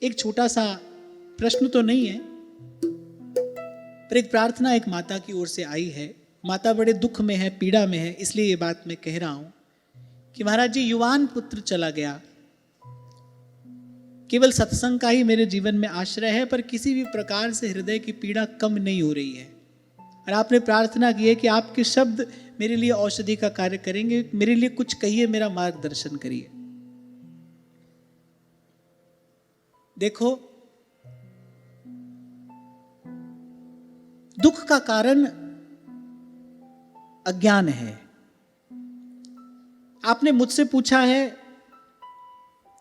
एक छोटा सा प्रश्न तो नहीं है, पर एक प्रार्थना एक माता की ओर से आई है। माता बड़े दुख में है, पीड़ा में है, इसलिए ये बात मैं कह रहा हूं कि महाराज जी, युवान पुत्र चला गया, केवल सत्संग का ही मेरे जीवन में आश्रय है, पर किसी भी प्रकार से हृदय की पीड़ा कम नहीं हो रही है। और आपने प्रार्थना की है कि आपके शब्द मेरे लिए औषधि का कार्य करेंगे, मेरे लिए कुछ कहिए, मेरा मार्गदर्शन करिए। देखो, दुख का कारण अज्ञान है। आपने मुझसे पूछा है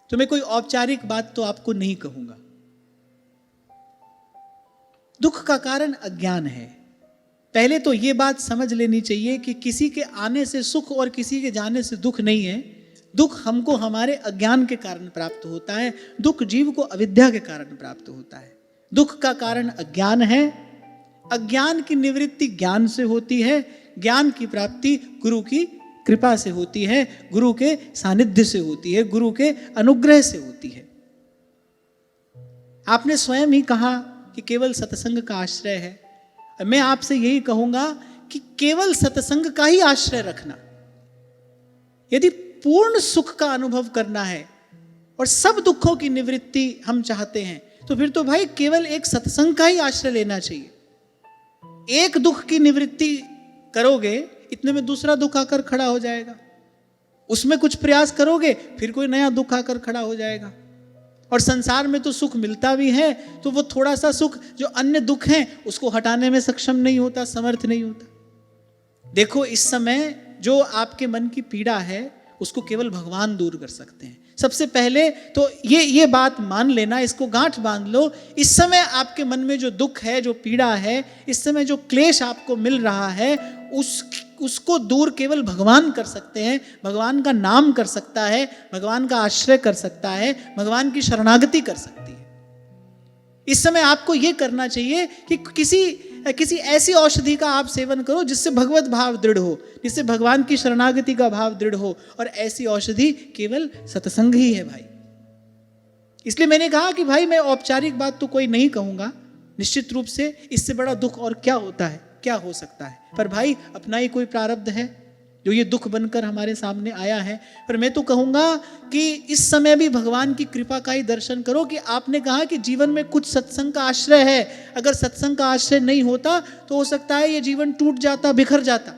तो मैं कोई औपचारिक बात तो आपको नहीं कहूंगा। दुख का कारण अज्ञान है। पहले तो यह बात समझ लेनी चाहिए कि किसी के आने से सुख और किसी के जाने से दुख नहीं है। दुख हमको हमारे अज्ञान के कारण प्राप्त होता है, दुख जीव को अविद्या के कारण प्राप्त होता है। दुख का कारण अज्ञान है। अज्ञान की निवृत्ति ज्ञान से होती है, ज्ञान की प्राप्ति गुरु की कृपा से होती है, गुरु के सानिध्य से होती है, गुरु के अनुग्रह से होती है। आपने स्वयं ही कहा कि केवल सत्संग का आश्रय है। मैं आपसे यही कहूंगा कि केवल सत्संग का ही आश्रय रखना। यदि पूर्ण सुख का अनुभव करना है और सब दुखों की निवृत्ति हम चाहते हैं, तो फिर तो भाई केवल एक सत्संग का ही आश्रय लेना चाहिए। एक दुख की निवृत्ति करोगे, इतने में दूसरा दुख आकर खड़ा हो जाएगा। उसमें कुछ प्रयास करोगे, फिर कोई नया दुख आकर खड़ा हो जाएगा। और संसार में तो सुख मिलता भी है, तो वो थोड़ा सा सुख जो अन्य दुख हैं उसको हटाने में सक्षम नहीं होता, समर्थ नहीं होता। देखो, इस समय जो आपके मन की पीड़ा है उसको केवल भगवान दूर कर सकते हैं। सबसे पहले तो ये बात मान लेना, इसको गांठ बांध लो। इस समय आपके मन में जो दुख है, जो पीड़ा है, इस समय जो क्लेश आपको मिल रहा है, उसको दूर केवल भगवान कर सकते हैं। भगवान का नाम कर सकता है, भगवान का आश्रय कर सकता है, भगवान की शरणागति कर सकती है। इस समय आपको यह करना चाहिए कि किसी ऐसी औषधि का आप सेवन करो जिससे भगवत भाव दृढ़ हो, जिससे भगवान की शरणागति का भाव दृढ़ हो। और ऐसी औषधि केवल सत्संग ही है भाई। इसलिए मैंने कहा कि भाई मैं औपचारिक बात तो कोई नहीं कहूंगा। निश्चित रूप से इससे बड़ा दुख और क्या होता है, क्या हो सकता है। पर भाई अपना ही कोई प्रारब्ध है जो ये दुख बनकर हमारे सामने आया है। पर मैं तो कहूंगा कि इस समय भी भगवान की कृपा का ही दर्शन करो। कि आपने कहा कि जीवन में कुछ सत्संग का आश्रय है, अगर सत्संग का आश्रय नहीं होता तो हो सकता है ये जीवन टूट जाता, बिखर जाता।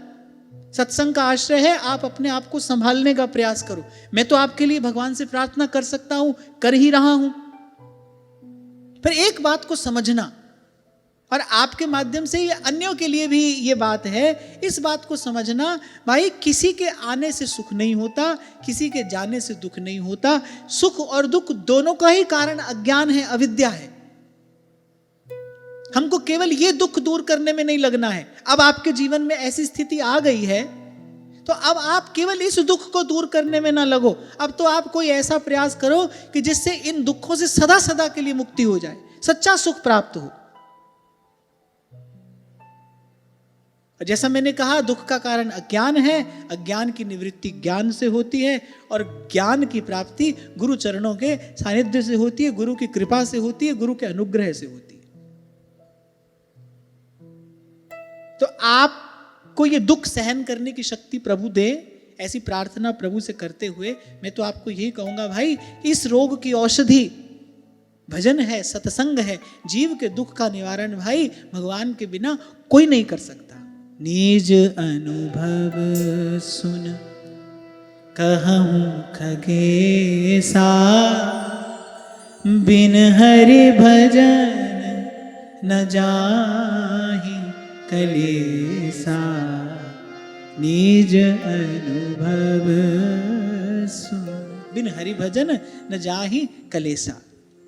सत्संग का आश्रय है, आप अपने आप को संभालने का प्रयास करो। मैं तो आपके लिए भगवान से प्रार्थना कर सकता हूं, कर ही रहा हूं। पर एक बात को समझना, और आपके माध्यम से ये अन्यों के लिए भी ये बात है, इस बात को समझना भाई, किसी के आने से सुख नहीं होता, किसी के जाने से दुख नहीं होता। सुख और दुख दोनों का ही कारण अज्ञान है, अविद्या है। हमको केवल ये दुख दूर करने में नहीं लगना है। अब आपके जीवन में ऐसी स्थिति आ गई है तो अब आप केवल इस दुख को दूर करने में ना लगो। अब तो आप कोई ऐसा प्रयास करो कि जिससे इन दुखों से सदा सदा के लिए मुक्ति हो जाए, सच्चा सुख प्राप्त हो। जैसा मैंने कहा, दुख का कारण अज्ञान है, अज्ञान की निवृत्ति ज्ञान से होती है, और ज्ञान की प्राप्ति गुरु चरणों के सानिध्य से होती है, गुरु की कृपा से होती है, गुरु के अनुग्रह से होती है। तो आपको ये दुख सहन करने की शक्ति प्रभु दे, ऐसी प्रार्थना प्रभु से करते हुए मैं तो आपको यही कहूंगा भाई, इस रोग की औषधि भजन है, सत्संग है। जीव के दुख का निवारण भाई भगवान के बिना कोई नहीं कर सकता। निज अनुभव सुन कहूं खगेसा, बिन हरि भजन न जाहि कलेसा। निज अनुभव सुन, बिन हरि भजन न जाहि कलेसा।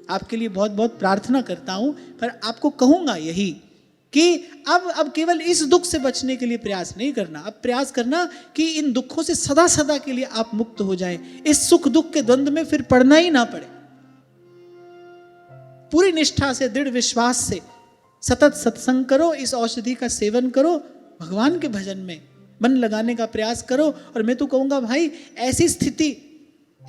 आपके लिए बहुत बहुत प्रार्थना करता हूं, पर आपको कहूंगा यही कि अब केवल इस दुख से बचने के लिए प्रयास नहीं करना। अब प्रयास करना कि इन दुखों से सदा सदा के लिए आप मुक्त हो जाएं, इस सुख दुख के द्वंद्व में फिर पड़ना ही ना पड़े। पूरी निष्ठा से, दृढ़ विश्वास से सतत सत्संग करो, इस औषधि का सेवन करो, भगवान के भजन में मन लगाने का प्रयास करो। और मैं तो कहूंगा भाई, ऐसी स्थिति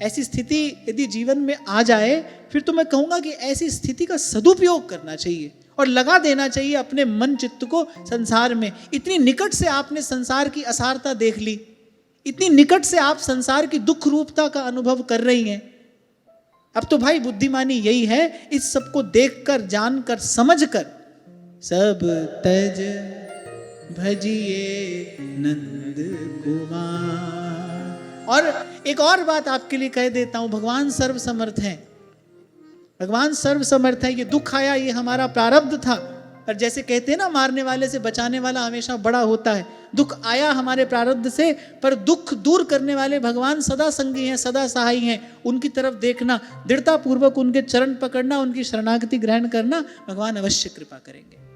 ऐसी स्थिति यदि जीवन में आ जाए, फिर तो मैं कहूँगा कि ऐसी स्थिति का सदुपयोग करना चाहिए और लगा देना चाहिए अपने मन चित्त को संसार में। इतनी निकट से आपने संसार की असारता देख ली, इतनी निकट से आप संसार की दुख रूपता का अनुभव कर रही हैं। अब तो भाई बुद्धिमानी यही है, इस सबको देखकर, जानकर, समझकर सब तज भजिए नंद कुमार। और एक और बात आपके लिए कह देता हूं, भगवान सर्व समर्थ हैं, भगवान सर्व समर्थ है। ये दुख आया, ये हमारा प्रारब्ध था। और जैसे कहते हैं ना, मारने वाले से बचाने वाला हमेशा बड़ा होता है। दुख आया हमारे प्रारब्ध से, पर दुख दूर करने वाले भगवान सदा संगी हैं, सदा सहाय हैं। उनकी तरफ देखना, दृढ़ता पूर्वक उनके चरण पकड़ना, उनकी शरणागति ग्रहण करना, भगवान अवश्य कृपा करेंगे।